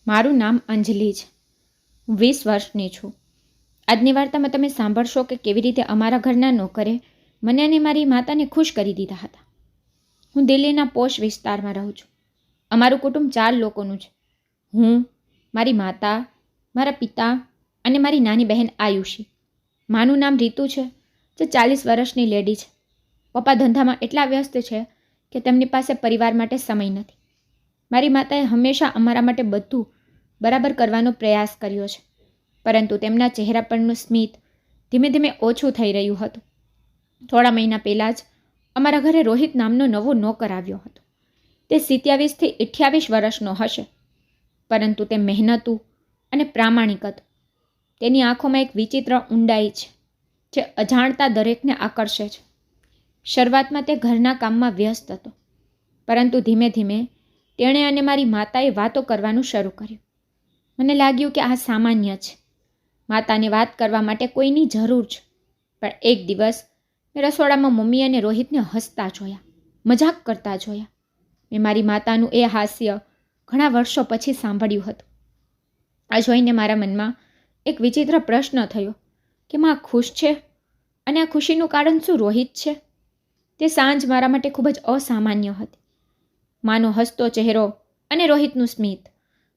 મારું નામ અંજલિ છે. હું 20 વર્ષની છું. આજની વાર્તામાં તમે સાંભળશો કે કેવી રીતે અમારા ઘરના નોકરે મને અને મારી માતાને ખુશ કરી દીધા હતા. હું દિલ્હીના પોશ વિસ્તારમાં રહું છું. અમારું કુટુંબ 4 લોકોનું છે. હું, મારી માતા, મારા પિતા અને મારી નાની બહેન આયુષી. માનું નામ રીતુ છે, જે 40 વર્ષની લેડી છે. પપ્પા ધંધામાં એટલા વ્યસ્ત છે કે તેમની પાસે પરિવાર માટે સમય નથી. મારી માતાએ હંમેશા અમારા માટે બધું બરાબર કરવાનો પ્રયાસ કર્યો છે, પરંતુ તેમના ચહેરા પરનું સ્મિત ધીમે ધીમે ઓછું થઈ રહ્યું હતું. થોડા મહિના પહેલાં જ અમારા ઘરે રોહિત નામનો નવો નોકર આવ્યો હતો. તે 27 થી 28 વર્ષનો હશે, પરંતુ તે મહેનતુ અને પ્રામાણિક હતો. તેની આંખોમાં એક વિચિત્ર ઊંડાઈ છે, જે અજાણતા દરેકને આકર્ષે છે. શરૂઆતમાં તે ઘરના કામમાં વ્યસ્ત હતો, પરંતુ ધીમે ધીમે તેણે અને મારી માતાએ વાતો કરવાનું શરૂ કર્યું. મને લાગ્યું કે આ સામાન્ય છે. માતાને વાત કરવા માટે કોઈની જરૂર છે. પણ એક દિવસ મેં રસોડામાં મમ્મી અને રોહિતને હસતા જોયા, મજાક કરતા જોયા. મેં મારી માતાનું એ હાસ્ય ઘણા વર્ષો પછી સાંભળ્યું હતું. આ જોઈને મારા મનમાં એક વિચિત્ર પ્રશ્ન થયો કે માં ખુશ છે, અને આ ખુશીનું કારણ શું રોહિત છે? તે સાંજ મારા માટે ખૂબ જ અસામાન્ય હતી. માનો હસતો ચહેરો અને રોહિતનું સ્મિત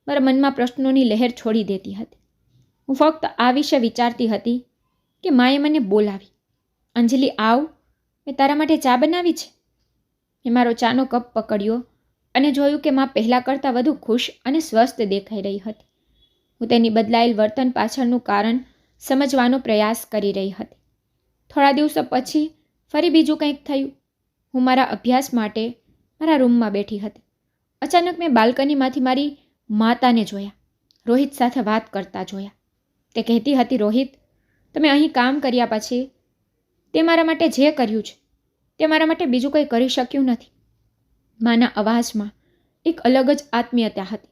મારા મનમાં પ્રશ્નોની લહેર છોડી દેતી હતી. હું ફક્ત આ વિશે વિચારતી હતી કે માએ મને બોલાવી. અંજલિ, આવ, મેં તારા માટે ચા બનાવી છે. મેં મારો ચાનો કપ પકડ્યો અને જોયું કે માં પહેલાં કરતાં વધુ ખુશ અને સ્વસ્થ દેખાઈ રહી હતી. હું તેની બદલાયેલ વર્તન પાછળનું કારણ સમજવાનો પ્રયાસ કરી રહી હતી. થોડા દિવસો પછી ફરી બીજું કંઈક થયું. હું મારા અભ્યાસ માટે મારા રૂમમાં બેઠી હતી. અચાનક મેં બાલ્કનીમાંથી મારી માતાને જોયા, રોહિત સાથે વાત કરતા જોયા. તે કહેતી હતી, રોહિત, તમે અહીં કામ કર્યા પછી તે મારા માટે જે કર્યું છે તે મારા માટે બીજું કંઈ કરી શક્યું નથી. માના અવાજમાં એક અલગ જ આત્મીયતા હતી.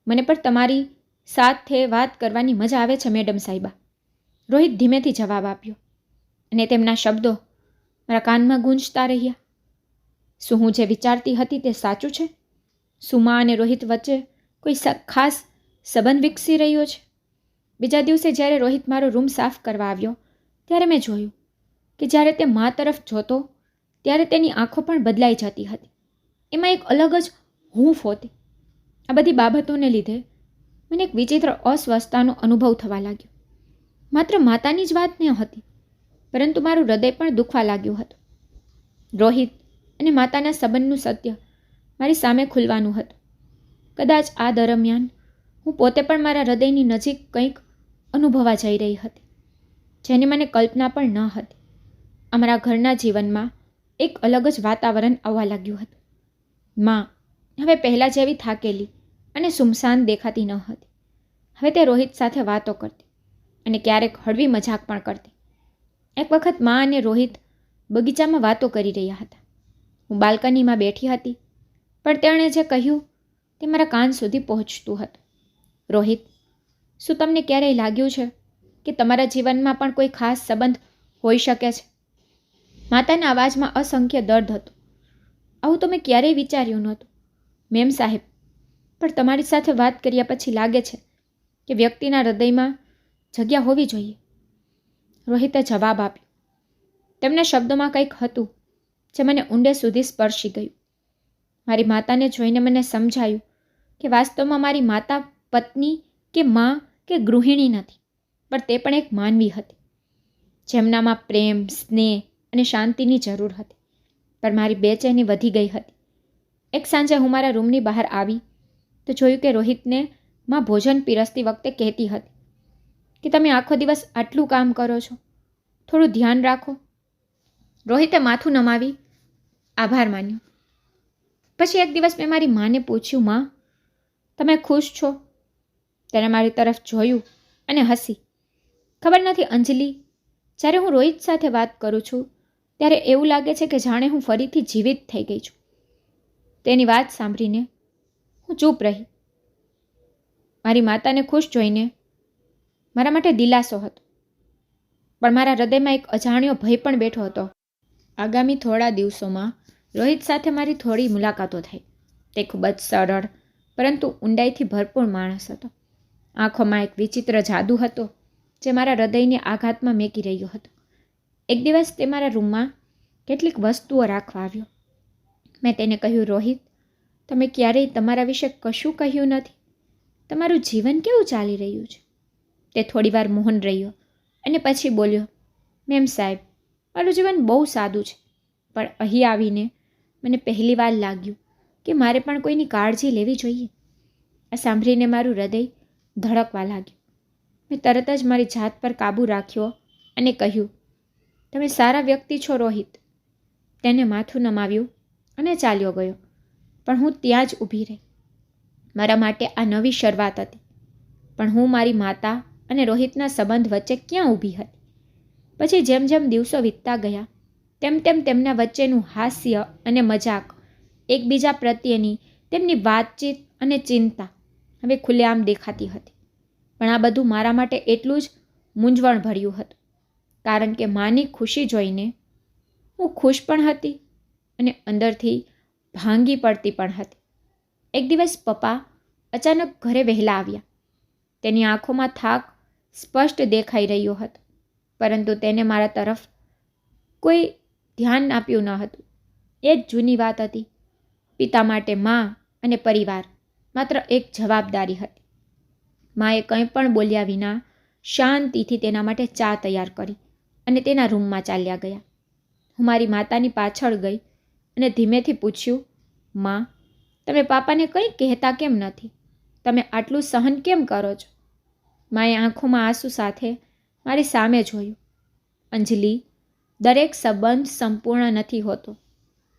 મને પણ તમારી સાથે વાત કરવાની મજા આવે છે મેડમ સાહેબા, રોહિત ધીમેથી જવાબ આપ્યો, અને તેમના શબ્દો મારા કાનમાં ગૂંજતા રહ્યા. શું હું જે વિચારતી હતી તે સાચું છે? શું મા અને રોહિત વચ્ચે કોઈ ખાસ સંબંધ વિકસી રહ્યો છે? બીજા દિવસે જ્યારે રોહિત મારો રૂમ સાફ કરવા આવ્યો, ત્યારે મેં જોયું કે જ્યારે તે મા તરફ જોતો ત્યારે તેની આંખો પણ બદલાઈ જતી હતી. એમાં એક અલગ જ હૂંફ હતી. આ બધી બાબતોને લીધે મને એક વિચિત્ર અસ્વસ્થતાનો અનુભવ થવા લાગ્યો. માત્ર માતાની જ વાત ન હતી, પરંતુ મારું હૃદય પણ દુખવા લાગ્યું હતું. રોહિત અને માતાના સંબંધનું સત્ય મારી સામે ખુલવાનું હતું. કદાચ આ દરમિયાન હું પોતે પણ મારા હૃદયની નજીક કંઈક અનુભવા જઈ રહી હતી, જેની મને કલ્પના પણ ન હતી. અમારા ઘરના જીવનમાં એક અલગ જ વાતાવરણ આવવા લાગ્યું હતું. માં હવે પહેલાં જેવી થાકેલી અને સુમસાન દેખાતી ન હતી. હવે તે રોહિત સાથે વાતો કરતી અને ક્યારેક હળવી મજાક પણ કરતી. એક વખત માં અને રોહિત બગીચામાં વાતો કરી રહ્યા હતા. હું બાલ્કનીમાં બેઠી હતી, પણ તેણે જે કહ્યું તે મારા કાન સુધી પહોંચતું હતું. રોહિત, શું તમને ક્યારેય લાગ્યું છે કે તમારા જીવનમાં પણ કોઈ ખાસ સંબંધ હોઈ શકે છે? માતાના અવાજમાં અસંખ્ય દર્દ હતું. આવું તો મેં ક્યારેય વિચાર્યું નહોતું મેમ સાહેબ, પણ તમારી સાથે વાત કર્યા પછી લાગે છે કે વ્યક્તિના હૃદયમાં જગ્યા હોવી જોઈએ, રોહિતે જવાબ આપ્યો. તેમના શબ્દોમાં કંઈક હતું જે મને ઊંડે સુધી સ્પર્શી ગયું. મારી માતાને જોઈને મને સમજાયું કે વાસ્તવમાં મારી માતા પત્ની કે માં કે ગૃહિણી નથી, પણ તે પણ એક માનવી હતી, જેમનામાં પ્રેમ, સ્નેહ અને શાંતિની જરૂર હતી. પણ મારી બેચેની વધી ગઈ હતી. એક સાંજે હું મારા રૂમની બહાર આવી તો જોયું કે રોહિતને માં ભોજન પીરસતી વખતે કહેતી હતી કે તમે આખો દિવસ આટલું કામ કરો છો, થોડું ધ્યાન રાખો. રોહિતે માથું નમાવી આભાર માન્યો. પછી એક દિવસ મેં મારી માને પૂછ્યું, માં, તમે ખુશ છો? તેણે મારી તરફ જોયું અને હસી. ખબર નથી અંજલિ, જ્યારે હું રોહિત સાથે વાત કરું છું ત્યારે એવું લાગે છે કે જાણે હું ફરીથી જીવિત થઈ ગઈ છું. તેની વાત સાંભળીને હું ચૂપ રહી. મારી માતાને ખુશ જોઈને મારા માટે દિલાસો હતો, પણ મારા હૃદયમાં એક અજાણ્યો ભય પણ બેઠો હતો. આગામી થોડા દિવસોમાં રોહિત સાથે મારી થોડી મુલાકાતો થઈ. તે ખૂબ જ સરળ પરંતુ ઊંડાઈથી ભરપૂર માણસ હતો. આંખોમાં એક વિચિત્ર જાદુ હતો જે મારા હૃદયને આઘાતમાં મેકી રહ્યો હતો. એક દિવસ તે મારા રૂમમાં કેટલીક વસ્તુઓ રાખવા આવ્યો. મેં તેને કહ્યું, રોહિત, તમે ક્યારેય તમારા વિશે કશું કહ્યું નથી. તમારું જીવન કેવું ચાલી રહ્યું છે? તે થોડીવાર મૌન રહ્યો અને પછી બોલ્યો, મેમ સાહેબ, મારું જીવન બહુ સાદું છે, પણ અહીં આવીને મને પહેલીવાર લાગ્યું કે મારે પણ કોઈની કાળજી લેવી જોઈએ. આ સાંભળીને મારું હૃદય ધડકવા લાગ્યું. મેં તરત જ મારી જાત પર કાબૂ રાખ્યો અને કહ્યું, તમે સારા વ્યક્તિ છો રોહિત. તેને માથું નમાવ્યું અને ચાલ્યો ગયો. પણ હું ત્યાં જ ઊભી રહી. મારા માટે આ નવી શરૂઆત હતી, પણ હું મારી માતા અને રોહિતના સંબંધ વચ્ચે ક્યાં ઊભી હતી? પછી જેમ જેમ દિવસો વીતતા ગયા તેમ તેમ તેમના વચ્ચેનું હાસ્ય અને મજાક, એકબીજા પ્રત્યેની તેમની વાતચીત અને ચિંતા હવે ખુલ્લેઆમ દેખાતી હતી. પણ આ બધું મારા માટે એટલું જ મૂંઝવણ ભર્યું હતું, કારણ કે માની ખુશી જોઈને હું ખુશ પણ હતી અને અંદરથી ભાંગી પડતી પણ હતી. એક દિવસ પપ્પા અચાનક ઘરે વહેલા આવ્યા. તેની આંખોમાં થાક સ્પષ્ટ દેખાઈ રહ્યો હતો, પરંતુ તેને મારા તરફ કોઈ ધ્યાન આપ્યું ન હતું. એ જ જૂની વાત હતી. પિતા માટે મા અને પરિવાર માત્ર એક જવાબદારી હતી. માએ કંઈ પણ બોલ્યા વિના શાંતિથી તેના માટે ચા તૈયાર કરી અને તેના રૂમમાં ચાલ્યા ગયા. હું મારી માતાની પાછળ ગઈ અને ધીમેથી પૂછ્યું, માં, તમે પાપાને કંઈ કહેતા કેમ નથી? તમે આટલું સહન કેમ કરો છો? માએ આંખોમાં આંસુ સાથે મારી સામે જોયું. અંજલિ, દરેક સંબંધ સંપૂર્ણ નથી હોતો.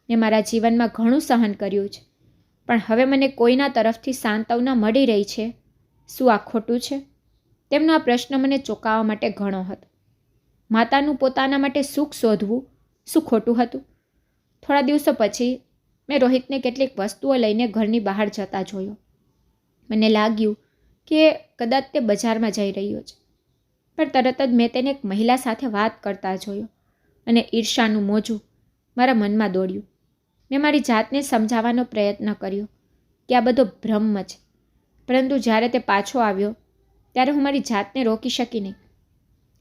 મેં મારા જીવનમાં ઘણું સહન કર્યું છે, પણ હવે મને કોઈના તરફથી સાંત્વના મળી રહી છે. શું આ ખોટું છે? તેમનો આ પ્રશ્ન મને ચોંકાવવા માટે ઘણો હતો. માતાનું પોતાના માટે સુખ શોધવું શું ખોટું હતું? થોડા દિવસો પછી મેં રોહિતને કેટલીક વસ્તુઓ લઈને ઘરની બહાર જતા જોયો. મને લાગ્યું કે કદાચ તે બજારમાં જઈ રહ્યો છે, પણ તરત જ મેં તેને એક મહિલા સાથે વાત કરતા જોયો અને ઈર્ષાનું મોજું મારા મનમાં દોડ્યું. મેં મારી જાતને સમજાવવાનો પ્રયત્ન કર્યો કે આ બધો ભ્રમ છે, પરંતુ જ્યારે તે પાછો આવ્યો ત્યારે હું મારી જાતને રોકી શકી નહીં.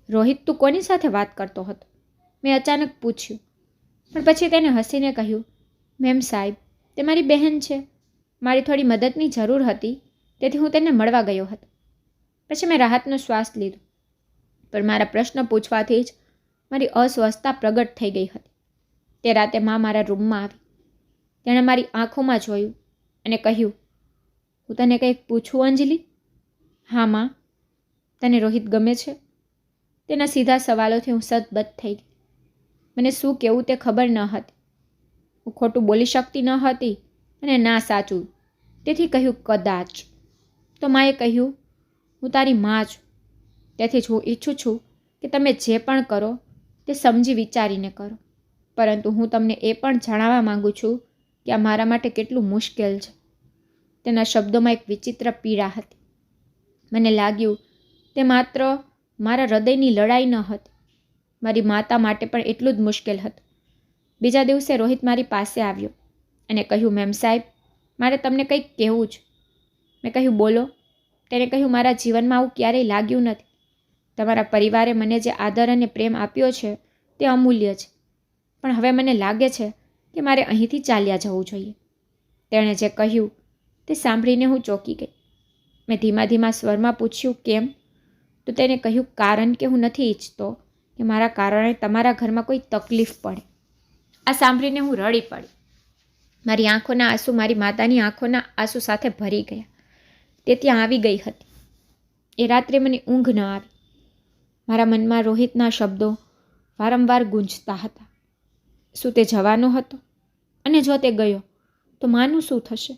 રોહિત, તું કોની સાથે વાત કરતો હતો? મેં અચાનક પૂછ્યું. પણ પછી તેને હસીને કહ્યું, મેમ સાહેબ, તે મારી બહેન છે. મારી થોડી મદદની જરૂર હતી, તેથી હું તેને મળવા ગયો હતો. પછી મેં રાહતનો શ્વાસ લીધો, પણ મારા પ્રશ્ન પૂછવાથી જ મારી અસ્વસ્થતા પ્રગટ થઈ ગઈ હતી. તે રાતે મારા રૂમમાં આવી. તેણે મારી આંખોમાં જોયું અને કહ્યું, હું તને કંઈક પૂછું અંજલિ? હા માં. તને રોહિત ગમે છે? તેના સીધા સવાલોથી હું સતબત થઈ ગઈ. મને શું કહેવું તે ખબર ન હતી. હું ખોટું બોલી શકતી ન હતી અને ના સાચું, તેથી કહ્યું, કદાચ. તો માએ કહ્યું, હું તારી માં છું, તેથી જ હું ઈચ્છું છું કે તમે જે પણ કરો તે સમજી વિચારીને કરો. પરંતુ હું તમને એ પણ જણાવવા માંગુ છું કે આ મારા માટે કેટલું મુશ્કેલ છે. તેના શબ્દોમાં એક વિચિત્ર પીડા હતી. મને લાગ્યું તે માત્ર મારા હૃદયની લડાઈ ન હતી, મારી માતા માટે પણ એટલું જ મુશ્કેલ હતું. બીજા દિવસે રોહિત મારી પાસે આવ્યો અને કહ્યું, મેમ સાહેબ, મારે તમને કંઈક કહેવું છે. મેં કહ્યું, બોલો. તેને કહ્યું, મારા જીવનમાં આવું ક્યારેય લાગ્યું નથી. તમારા પરિવારે મને જે આદર અને પ્રેમ આપ્યો છે તે અમૂલ્ય છે, પણ હવે મને લાગે છે કે મારે અહીંથી ચાલ્યા જવું જોઈએ. તેણે જે કહ્યું તે સાંભળીને હું ચોંકી ગઈ. મેં ધીમા ધીમા સ્વરમાં પૂછ્યું, કેમ? તો તેને કહ્યું, કારણ કે હું નથી ઈચ્છતો કે મારા કારણે તમારા ઘરમાં કોઈ તકલીફ પડે. આ સાંભળીને હું રડી પડી. મારી આંખોના આંસુ મારી માતાની આંખોના આંસુ સાથે ભરી ગયા. તે ત્યાં આવી ગઈ હતી. એ રાત્રે મને ઊંઘ ન આવી. મારા મનમાં રોહિતના શબ્દો વારંવાર ગૂંજતા હતા. શું તે જવાનો હતો? અને જો તે ગયો તો માનું શું થશે?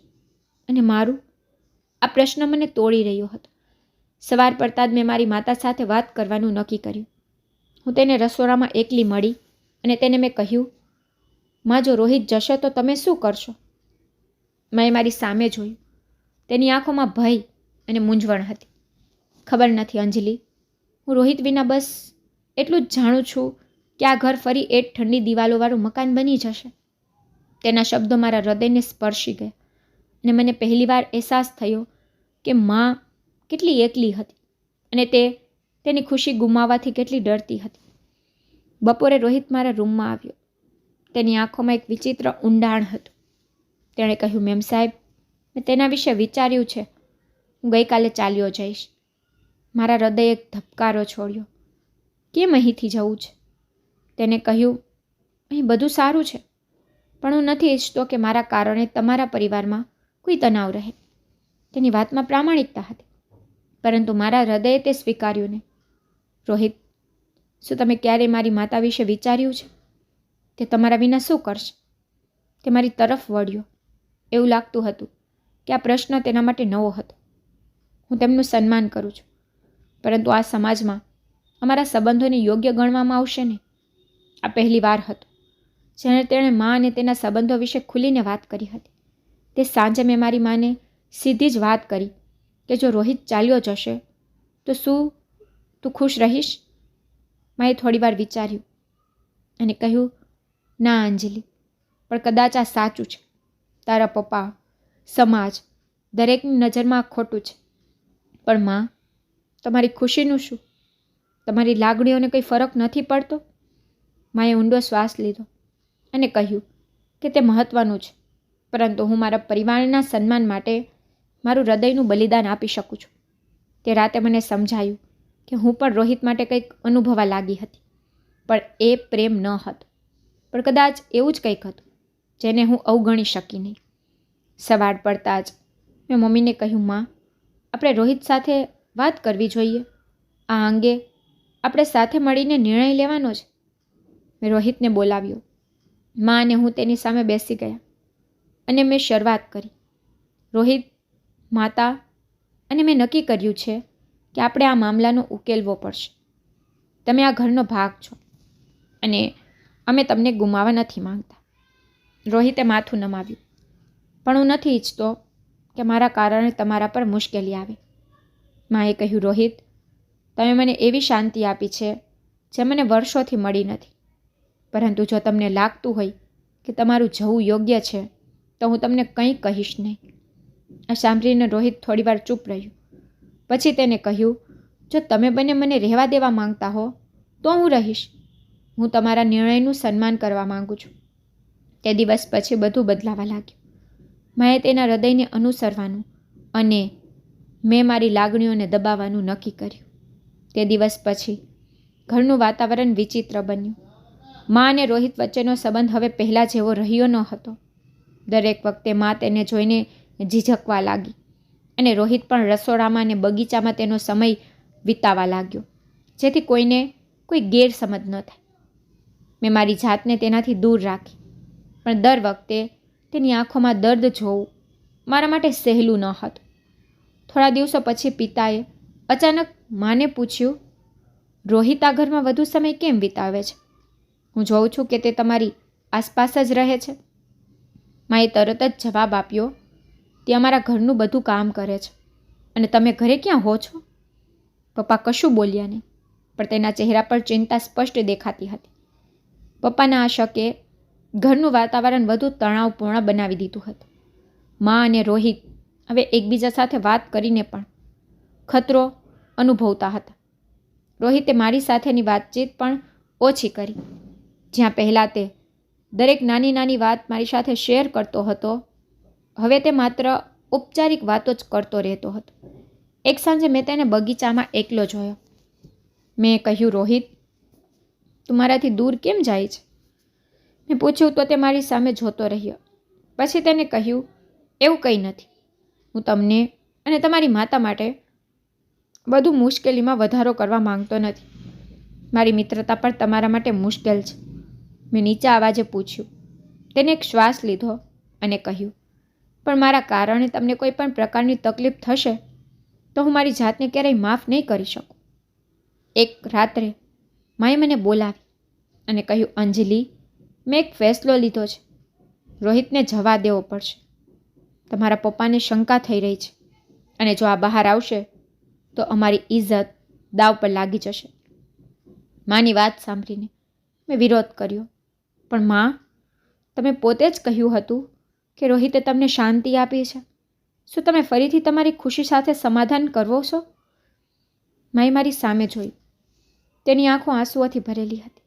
અને મારું? આ પ્રશ્ન મને તોડી રહ્યો હતો. સવાર પડતાં જ મેં મારી માતા સાથે વાત કરવાનું નક્કી કર્યું. હું તેને રસોડામાં એકલી મળી અને તેને મેં કહ્યું, માં, જો રોહિત જશે તો તમે શું કરશો? મેં મારી સામે જોયું. તેની આંખોમાં ભય અને મૂંઝવણ હતી. ખબર નથી અંજલિ, હું રોહિત વિના બસ એટલું જ જાણું છું કે આ ઘર ફરી એ ઠંડી દિવાલોવાળું મકાન બની જશે. તેના શબ્દો મારા હૃદયને સ્પર્શી ગયા અને મને પહેલીવાર અહેસાસ થયો કે માં કેટલી એકલી હતી અને તેની ખુશી ગુમાવવાથી કેટલી ડરતી હતી. બપોરે રોહિત મારા રૂમમાં આવ્યો. તેની આંખોમાં એક વિચિત્ર ઊંડાણ હતું. તેણે કહ્યું, મેમ સાહેબ, મેં તેના વિશે વિચાર્યું છે. હું ગઈકાલે ચાલ્યો જઈશ. મારા હૃદયે એક ધબકારો છોડ્યો. કેમ અહીંથી જવું છે? તેને કહ્યું, અહીં બધું સારું છે, પણ હું નથી ઈચ્છતો કે મારા કારણે તમારા પરિવારમાં કોઈ તણાવ રહે. તેની વાતમાં પ્રામાણિકતા હતી, પરંતુ મારા હૃદયે તે સ્વીકાર્યું નહીં. રોહિત, શું તમે ક્યારેય મારી માતા વિશે વિચાર્યું છે? તે તમારા વિના શું કરશે? તે મારી તરફ વળ્યો. એવું લાગતું હતું કે આ પ્રશ્ન તેના માટે નવો હતો. હું તેમનું સન્માન કરું છું, પરંતુ આ સમાજમાં અમારા સંબંધોને યોગ્ય ગણવામાં આવશે નહીં. આ પહેલી વાર હતો જેણે તેણે મા અને તેના સંબંધો વિશે ખુલીને વાત કરી હતી. તે સાંજે મેં મારી માને સીધી જ વાત કરી કે જો રોહિત ચાલ્યો જશે તો શું તું ખુશ રહીશ? માએ થોડીવાર વિચાર્યું અને કહ્યું, ના અંજલિ, પણ કદાચ આ સાચું છે. તારા પપ્પા, સમાજ, દરેકની નજરમાં આ ખોટું છે. પણ માં, તમારી ખુશીનું શું? તમારી લાગણીઓને કંઈ ફરક નથી પડતો? માએ ઊંડો શ્વાસ લીધો અને કહ્યું કે તે મહત્ત્વનું છે, પરંતુ હું મારા પરિવારના સન્માન માટે મારું હૃદયનું બલિદાન આપી શકું છું. તે રાતે મને સમજાયું કે હું પણ રોહિત માટે કંઈક અનુભવવા લાગી હતી, પણ એ પ્રેમ ન હતો, પણ કદાચ એવું જ કંઈક હતું જેને હું અવગણી શકી નહીં. સવાર પડતા જ મેં મમ્મીને કહ્યું, માં, આપણે રોહિત સાથે વાત કરવી જોઈએ. આ અંગે આપણે સાથે મળીને નિર્ણય લેવાનો છે. મેં રોહિતને બોલાવ્યો. માં અને હું તેની સામે બેસી ગયા અને મેં શરૂઆત કરી. રોહિત, માતા અને મેં નક્કી કર્યું છે કે આપણે આ મામલાનો ઉકેલવો પડશે. તમે આ ઘરનો ભાગ છો અને અમે તમને ગુમાવવા નથી માંગતા. રોહિતે માથું નમાવ્યું. પણ હું નથી ઈચ્છતો કે મારા કારણે તમારા પર મુશ્કેલી આવે. માએ કહ્યું, રોહિત, તમે મને એવી શાંતિ આપી છે જે મને વર્ષોથી મળી નથી. પરંતુ જો તમને લાગતું હોય કે તમારું જવું યોગ્ય છે તો હું તમને કંઈ કહીશ નહીં. આ સાંભળીને રોહિત થોડીવાર ચૂપ રહ્યું. પછી તેને કહ્યું, જો તમે બંને મને રહેવા દેવા માંગતા હો તો હું રહીશ. હું તમારા નિર્ણયનું સન્માન કરવા માંગુ છું. તે દિવસ પછી બધું બદલાવા લાગ્યું. માએ તેના હૃદયને અનુસરવાનું અને મેં મારી લાગણીઓને દબાવવાનું નક્કી કર્યું. તે દિવસ પછી ઘરનું વાતાવરણ વિચિત્ર બન્યું. મા અને રોહિત વચ્ચેનો સંબંધ હવે પહેલાં જેવો રહ્યો ન હતો. દરેક વખતે મા તેને જોઈને ઝીઝકવા લાગી અને રોહિત પણ રસોડામાં અને બગીચામાં તેનો સમય વિતાવા લાગ્યો, જેથી કોઈને કોઈ ગેરસમજ ન થાય. મેં મારી જાતને તેનાથી દૂર રાખી, પણ દર વખતે તેની આંખોમાં દર્દ જોવું મારા માટે સહેલું ન હતું. થોડા દિવસો પછી પિતાએ અચાનક માને પૂછ્યું, રોહિત આ ઘરમાં વધુ સમય કેમ વિતાવે છે? હું જોઉં છું કે તે તમારી આસપાસ જ રહે છે. માએ તરત જ જવાબ આપ્યો, તે અમારા ઘરનું બધું કામ કરે છે. અને તમે ઘરે ક્યાં હો છો? પપ્પા કશું બોલ્યા નહીં, પણ તેના ચહેરા પર ચિંતા સ્પષ્ટ દેખાતી હતી. પપ્પાના આ શકે ઘરનું વાતાવરણ વધુ તણાવપૂર્ણ બનાવી દીધું હતું. મા અને રોહિત હવે એકબીજા સાથે વાત કરીને પણ ખતરો અનુભવતા હતા. રોહિતે મારી સાથેની વાતચીત પણ ઓછી કરી. જ્યાં પહેલાં તે દરેક નાની નાની વાત મારી સાથે શેર કરતો હતો, હવે તે માત્ર ઔપચારિક વાતો જ કરતો રહેતો હતો. એક સાંજે મેં તેને બગીચામાં એકલો જોયો. મેં કહ્યું, રોહિત, તું મારાથી દૂર કેમ જાય છે? મેં પૂછ્યું તો તે મારી સામે જોતો રહ્યો. પછી તેને કહ્યું, એવું કંઈ નથી. હું તમને અને તમારી માતા માટે બધું મુશ્કેલીમાં વધારો કરવા માંગતો નથી. મારી મિત્રતા પણ તમારા માટે મુશ્કેલ છે. મેં નીચા અવાજે પૂછ્યું. તેને એક શ્વાસ લીધો અને કહ્યું, પણ મારા કારણે તમને કોઈ પણ પ્રકારની તકલીફ થશે તો હું મારી જાતને ક્યારેય માફ નહીં કરી શકું. એક રાત્રે માએ મને બોલાવી અને કહ્યું, અંજલિ, મેં એક ફેસલો લીધો છે. રોહિતને જવા દેવો પડશે. તમારા પપ્પાને શંકા થઈ રહી છે અને જો આ બહાર આવશે તો અમારી ઇજ્જત દાવ પર લાગી જશે. માની વાત સાંભળીને મેં વિરોધ કર્યો, પણ માં, તમે પોતે જ કહ્યું હતું કે રોહિતે તમને શાંતિ આપી છે? શું તમે ફરીથી તમારી ખુશી સાથે સમાધાન કરવો છો? માએ મારી સામે જોઈ. તેની આંખો આંસુઓથી ભરેલી હતી.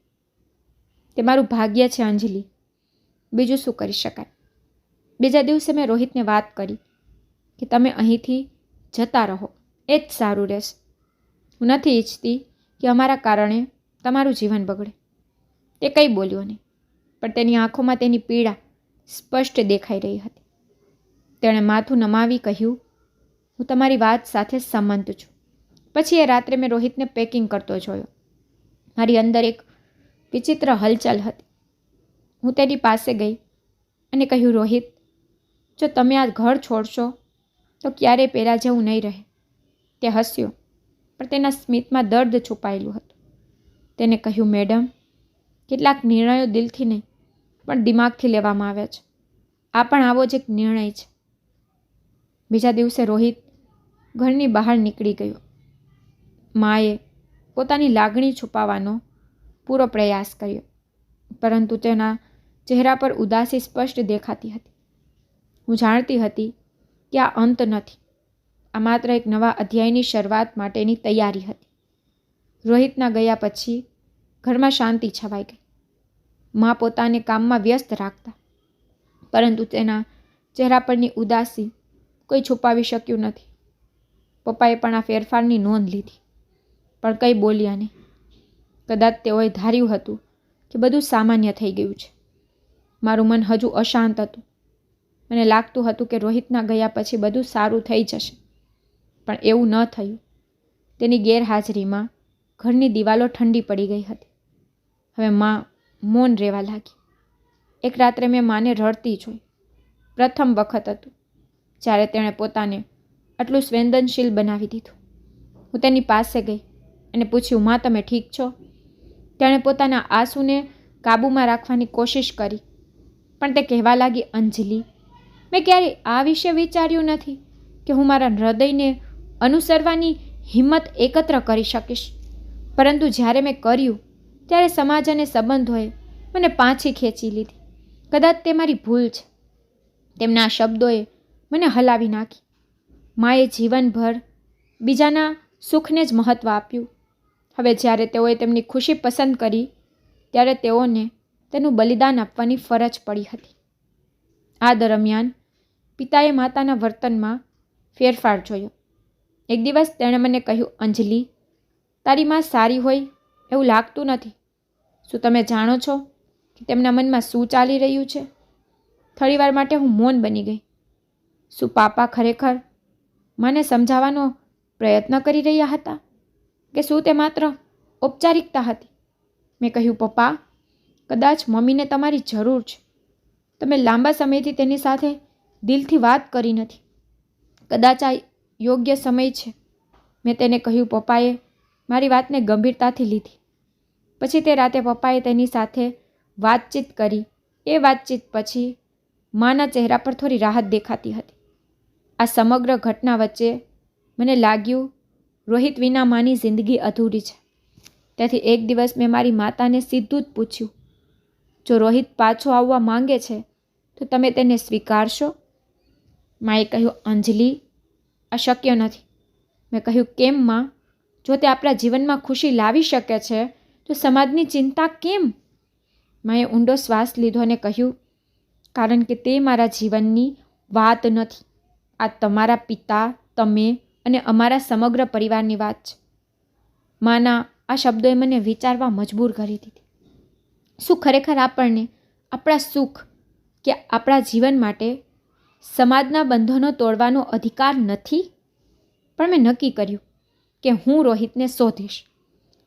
તે મારું ભાગ્ય છે અંજલિ, બીજું શું કરી શકાય? બીજા દિવસે મેં રોહિતને વાત કરી કે તમે અહીંથી જતા રહો, એ જ સારું રહેશે. હું નથી ઈચ્છતી કે અમારા કારણે તમારું જીવન બગડે. તે કંઈ બોલ્યો નહીં, પણ તેની આંખોમાં તેની પીડા સ્પષ્ટ દેખાઈ રહી હતી. તેણે માથું નમાવી કહ્યું, હું તમારી વાત સાથે સંમત છું. પછી એ રાત્રે મેં રોહિતને પેકિંગ કરતો જોયો. મારી અંદર એક વિચિત્ર હલચલ હતી. હું તેની પાસે ગઈ અને કહ્યું, રોહિત, જો તમે આ ઘર છોડશો તો ક્યારેય પહેલાં જેવું નહીં રહે. તે હસ્યો, પણ તેના સ્મિતમાં દર્દ છુપાયેલું હતું. તેને કહ્યું, મેડમ, કેટલાક નિર્ણયો દિલથી નહીં પણ દિમાગથી લેવામાં આવ્યા છે. આ પણ આવો જ એક નિર્ણય છે. બીજા દિવસે રોહિત ઘરની બહાર નીકળી ગયો. માએ પોતાની લાગણી છુપાવવાનો પૂરો પ્રયાસ કર્યો, પરંતુ તેના ચહેરા પર ઉદાસી સ્પષ્ટ દેખાતી હતી. હું જાણતી હતી કે આ અંત નથી, આ માત્ર એક નવા અધ્યાયની શરૂઆત માટેની તૈયારી હતી. રોહિતના ગયા પછી ઘરમાં શાંતિ છવાઈ ગઈ. મા પોતાને કામમાં વ્યસ્ત રાખતા, પરંતુ તેના ચહેરા પરની ઉદાસી કોઈ છુપાવી શક્યું નથી. પપ્પાએ પણ આ ફેરફારની નોંધ લીધી, પણ કંઈ બોલ્યા નહીં. કદાચ તેઓએ ધાર્યું હતું કે બધું સામાન્ય થઈ ગયું છે. મારું મન હજુ અશાંત હતું. મને લાગતું હતું કે રોહિતના ગયા પછી બધું સારું થઈ જશે, પણ એવું ન થયું. તેની ગેરહાજરીમાં ઘરની દિવાલો ઠંડી પડી ગઈ હતી. હવે મા મૌન રહેવા લાગી. એક રાત્રે મેં માને રડતી જોઈ. પ્રથમ વખત હતું જ્યારે તેણે પોતાને આટલું સંવેદનશીલ બનાવી દીધું. હું તેની પાસે ગઈ અને પૂછ્યું, મા, તમે ઠીક છો? તેણે પોતાના આંસુને કાબૂમાં રાખવાની કોશિશ કરી, પણ તે કહેવા લાગી, અંજલિ, મેં ક્યારેય આ વિશે વિચાર્યું નથી કે હું મારા હૃદયને અનુસરવાની હિંમત એકત્ર કરી શકીશ. પરંતુ જ્યારે મેં કર્યું ત્યારે સમાજ અને સંબંધોએ મને પાછી ખેંચી લીધી. કદાચ તે મારી ભૂલ છે. તેમના આ શબ્દોએ મને હલાવી નાખી. માએ જીવનભર બીજાના સુખને જ મહત્ત્વ આપ્યું. હવે જ્યારે તેઓએ તેમની ખુશી પસંદ કરી ત્યારે તેઓને તેનું બલિદાન આપવાની ફરજ પડી હતી. આ દરમિયાન પિતાએ માતાના વર્તનમાં ફેરફાર જોયો. એક દિવસ તેણે મને કહ્યું, અંજલિ, તારી માં સારી હોય એવું લાગતું નથી. શું તમે જાણો છો કે તેમના મનમાં શું ચાલી રહ્યું છે? થોડીવાર માટે હું મૌન બની ગઈ. શું પાપા ખરેખર મને સમજાવવાનો પ્રયત્ન કરી રહ્યા હતા કે શું તે માત્ર ઔપચારિકતા હતી? મેં કહ્યું, પપ્પા, કદાચ મમ્મીને તમારી જરૂર છે. તમે લાંબા સમયથી તેની સાથે દિલથી વાત કરી નથી. કદાચ આ યોગ્ય સમય છે. મેં તેને કહ્યું. પપ્પાએ મારી વાતને ગંભીરતાથી લીધી. પછી તે રાતે પપ્પાએ તેની સાથે વાતચીત કરી. એ વાતચીત પછી માના ચહેરા પર થોડી રાહત દેખાતી હતી. આ સમગ્ર ઘટના વચ્ચે મને લાગ્યું, રોહિત વિના માની જિંદગી અધૂરી છે. તેથી એક દિવસ મેં મારી માતાને સીધું જ પૂછ્યું, જો રોહિત પાછો આવવા માંગે છે તો તમે તેને સ્વીકારશો? માએ કહ્યું, અંજલિ, આ શક્ય નથી. મેં કહ્યું, કેમ માં? જો તે આપણા જીવનમાં ખુશી લાવી શકે છે તો સમાજની ચિંતા કેમ? માએ ઊંડો શ્વાસ લીધો અને કહ્યું, કારણ કે તે મારા જીવનની વાત નથી. આ તમારા પિતા, તમે અને અમારા સમગ્ર પરિવારની વાત છે. માના આ શબ્દોએ મને વિચારવા મજબૂર કરી દીધી. શું ખરેખર આપણને આપણા સુખ કે આપણા જીવન માટે સમાજના બંધનો તોડવાનો અધિકાર નથી? પણ મેં નક્કી કર્યું કે હું રોહિતને શોધીશ.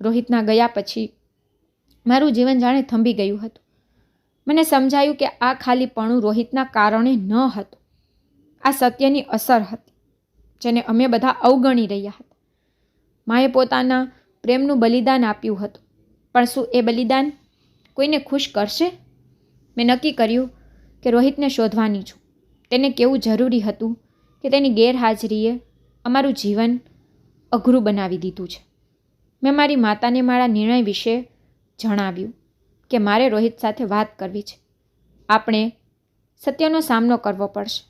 રોહિતના ગયા પછી મારું જીવન જાણે થંભી ગયું હતું. મને સમજાયું કે આ ખાલીપણું રોહિતના કારણે ન હતું. આ સત્યની અસર હતી જેને અમે બધા અવગણી રહ્યા હતા. માએ પોતાના પ્રેમનું બલિદાન આપ્યું હતું, પણ શું એ બલિદાન કોઈને ખુશ કરશે? મેં નક્કી કર્યું કે રોહિતને શોધવાની છું. તેને કેવું જરૂરી હતું કે તેની ગેરહાજરીએ અમારું જીવન અઘરું બનાવી દીધું છે. મેં મારી માતાને મારા નિર્ણય વિશે જણાવ્યું કે મારે રોહિત સાથે વાત કરવી છે. આપણે સત્યનો સામનો કરવો પડશે.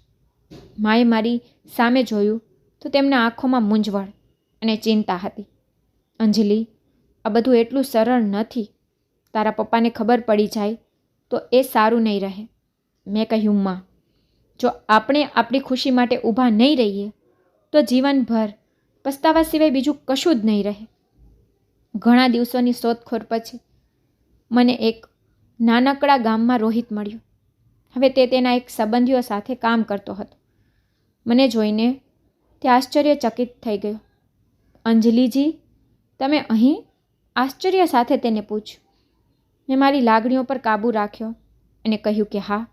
માએ મારી સામે જોયું તો તેમના આંખોમાં મૂંઝવણ અને ચિંતા હતી. અંજલિ, આ બધું એટલું સરળ નથી. તારા પપ્પાને ખબર પડી જાય તો એ સારું નહીં રહે. મેં કહ્યું, માં, જો આપણે આપણી ખુશી માટે ઊભા નહીં રહીએ તો જીવનભર પસ્તાવા સિવાય બીજું કશું જ નહીં રહે. ઘણા દિવસોની શોધખોળ પછી મને એક નાનકડા ગામમાં રોહિત મળ્યો. હવે તે તેના એક સંબંધીઓ સાથે કામ કરતો હતો. મને જોઈને તે આશ્ચર્યચકિત થઈ ગયો. અંજલિજી, તમે અહીં? આશ્ચર્ય સાથે તેને પૂછ્યું. મેં મારી લાગણીઓ પર કાબૂ રાખ્યો અને કહ્યું કે હા,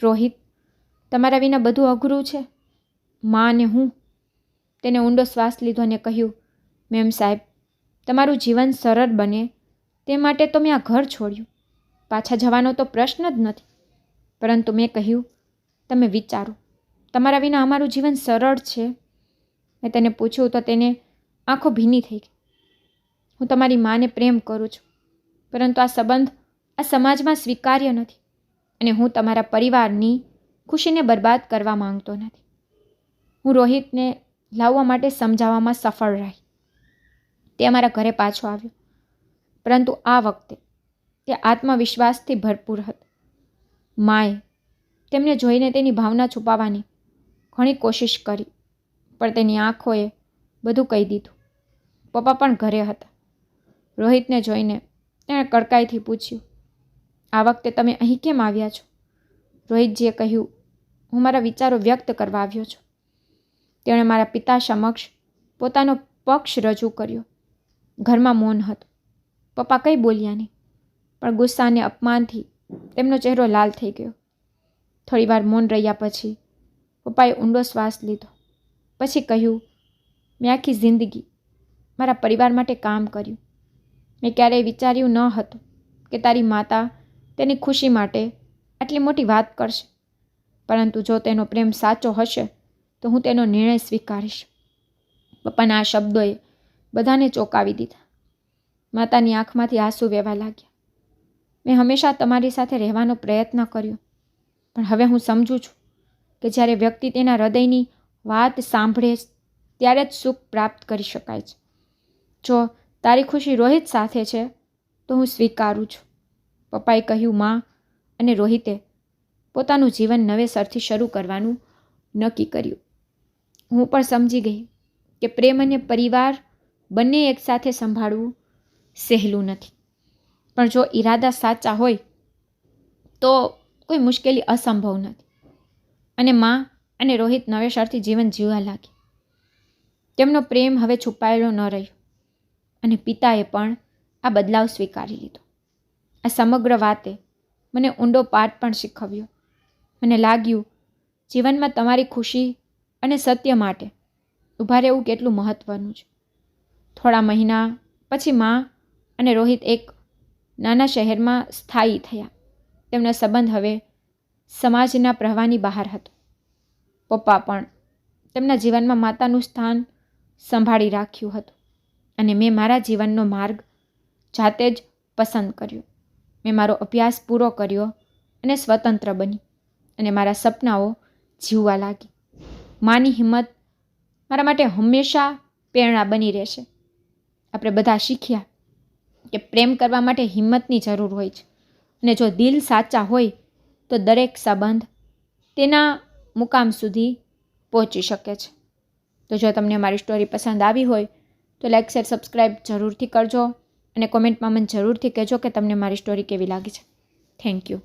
રોહિત, તમારા વિના બધું અઘરું છે. માં અને હું. તેને ઊંડો શ્વાસ લીધો અને કહ્યું, મેમ સાહેબ, તમારું જીવન સરળ બને તે માટે તો મેં આ ઘર છોડ્યું. પાછા જવાનો તો પ્રશ્ન જ નથી. પરંતુ મેં કહ્યું, તમે વિચારો, તમારા વિના અમારું જીવન સરળ છે. મેં તેને પૂછ્યું તો તેને આંખો ભીની થઈ ગઈ. હું તમારી માને પ્રેમ કરું છું, પરંતુ આ સંબંધ આ સમાજમાં સ્વીકાર્ય નથી અને હું તમારા પરિવારની ખુશીને બરબાદ કરવા માંગતો નથી. હું રોહિતને લાવવા માટે સમજાવવામાં સફળ રહી. તે અમારા ઘરે પાછો આવ્યો, પરંતુ આ વખતે તે આત્મવિશ્વાસથી ભરપૂર હતો. માએ તેમને જોઈને તેની ભાવના છુપાવવાની ઘણી કોશિશ કરી, પણ તેની આંખોએ બધું કહી દીધું. પપ્પા પણ ઘરે હતા. રોહિતને જોઈને તેણે કડકાઈથી પૂછ્યું, આ વખતે તમે અહીં કેમ આવ્યા છો? રોહિતજીએ કહ્યું, હું મારા વિચારો વ્યક્ત કરવા આવ્યો છું. તેણે મારા પિતા સમક્ષ પોતાનો પક્ષ રજૂ કર્યો. ઘરમાં મૌન હતું. પપ્પા કંઈ બોલ્યા નહીં, પણ ગુસ્સા અને અપમાનથી તેમનો ચહેરો લાલ થઈ ગયો. થોડીવાર મૌન રહ્યા પછી પપ્પાએ ઊંડો શ્વાસ લીધો. પછી કહ્યું, મેં આખી જિંદગી મારા પરિવાર માટે કામ કર્યું. મેં ક્યારેય વિચાર્યું ન હતું કે તારી માતા તેની ખુશી માટે આટલી મોટી વાત કરશે. પરંતુ જો તેનો પ્રેમ સાચો હશે તો હું તેનો નિર્ણય સ્વીકારીશ. પપ્પાના આ શબ્દોએ બધાને ચોંકાવી દીધા. માતાની આંખમાંથી આંસુ વહેવા લાગ્યા. મેં હંમેશા તમારી સાથે રહેવાનો પ્રયત્ન કર્યો, પણ હવે હું સમજું છું કે જ્યારે વ્યક્તિ તેના હૃદયની વાત સાંભળે ત્યારે જ સુખ પ્રાપ્ત કરી શકાય છે. જો તારી ખુશી રોહિત સાથે છે તો હું સ્વીકારું છું. પપ્પાએ કહ્યું. માં અને રોહિતે પોતાનું જીવન નવેસરથી શરૂ કરવાનું નક્કી કર્યું. હું પણ સમજી ગઈ કે પ્રેમ અને પરિવાર બંને એકસાથે સંભાળવું સહેલું નથી, પણ જો ઈરાદા સાચા હોય તો કોઈ મુશ્કેલી અસંભવ નથી. અને માં અને રોહિત નવેસરથી જીવન જીવવા લાગ્યા. તેમનો પ્રેમ હવે છુપાયેલો ન રહ્યો અને પિતાએ પણ આ બદલાવ સ્વીકારી લીધો. આ સમગ્ર વાતે મને ઊંડો પાઠ પણ શીખવ્યો. મને લાગ્યું જીવનમાં તમારી ખુશી અને સત્ય માટે ઊભા રહેવું કેટલું મહત્ત્વનું છે. થોડા મહિના પછી માં અને રોહિત એક નાના શહેરમાં સ્થાયી થયા. તેમનો સંબંધ હવે સમાજના પ્રવાહની બહાર હતો. પપ્પા પણ તેમના જીવનમાં માતાનું સ્થાન સંભાળી રાખ્યું હતું અને મેં મારા જીવનનો માર્ગ જાતે જ પસંદ કર્યો. મેં મારો અભ્યાસ પૂરો કર્યો અને સ્વતંત્ર બની અને મારા સપનાઓ જીવવા લાગી. માની હિંમત મારા માટે હંમેશા પ્રેરણા બની રહેશે. આપણે બધા શીખ્યા કે પ્રેમ કરવા માટે હિંમતની જરૂર હોય છે અને જો દિલ સાચા હોય તો દરેક સંબંધ તેના મુકામ સુધી પહોંચી શકે છે. તો જો તમને મારી સ્ટોરી પસંદ આવી હોય તો લાઈક, શેર, સબસ્ક્રાઈબ જરૂરથી કરજો અને કોમેન્ટમાં મને જરૂરથી કહેજો કે તમને મારી સ્ટોરી કેવી લાગી છે. Thank you.